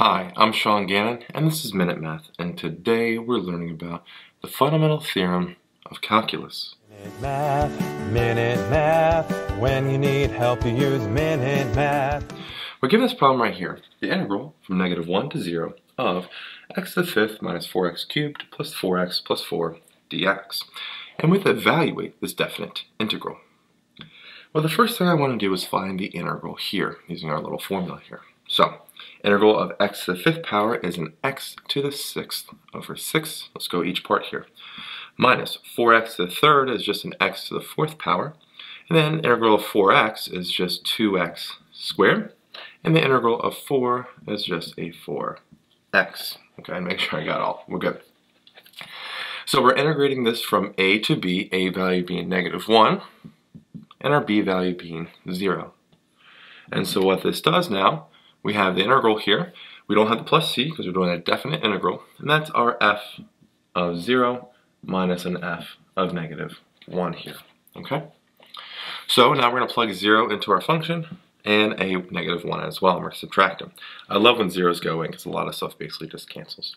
Hi, I'm Sean Gannon, and this is Minute Math, and today we're learning about the fundamental theorem of calculus. Minute Math, when you need help you use Minute Math. We're given this problem right here, the integral from -1 to 0 of x to the fifth minus 4x cubed plus 4x plus 4 dx. And we have to evaluate this definite integral. Well, the first thing I want to do is find the integral here, using our little formula here. So, integral of x to the fifth power is an x to the sixth over 6. Let's go each part here. Minus 4x to the third is just an x to the fourth power. And then integral of 4x is just 2x squared. And the integral of 4 is just a 4x. Okay, and make sure I got all. We're good. So we're integrating this from a to b, a value being -1, and our b value being 0. And so what this does now, we have the integral here. We don't have the plus c because we're doing a definite integral, and that's our f of 0 minus an f of -1 here, okay? So now we're going to plug 0 into our function and a -1 as well, and we're subtracting. I love when zeros go in because a lot of stuff basically just cancels.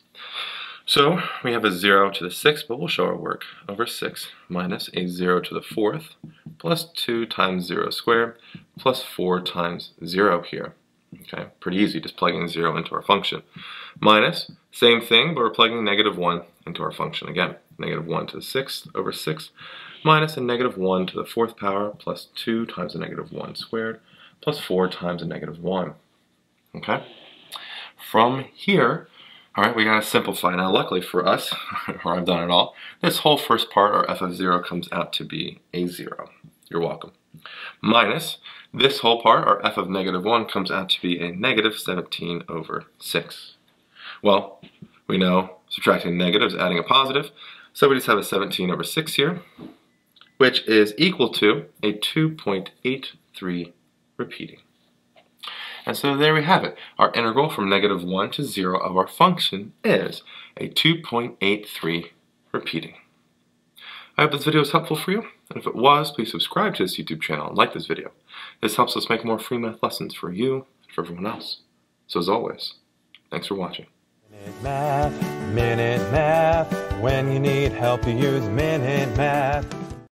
So we have a 0 to the 6th, but we'll show our work, over 6 minus a 0 to the 4th plus 2 times 0 squared plus 4 times 0 here. Okay, pretty easy, just plugging 0 into our function. Minus, same thing, but we're plugging -1 into our function again. -1 to the 6th over 6 minus a -1 to the 4th power plus 2 times a -1 squared plus 4 times a -1. Okay? From here, all right, we gotta simplify. Now, luckily for us, or I've done it all, this whole first part, our f of 0, comes out to be a 0. You're welcome. Minus this whole part, our f of -1, comes out to be a -17 over 6. Well, we know subtracting negatives, adding a positive, so we just have a 17 over 6 here, which is equal to a 2.83 repeating. And so there we have it. Our integral from -1 to 0 of our function is a 2.83 repeating. I hope this video was helpful for you, and if it was, please subscribe to this YouTube channel and like this video. This helps us make more free math lessons for you and for everyone else. So as always, thanks for watching. Minute Math, when you need help you use Minute Math.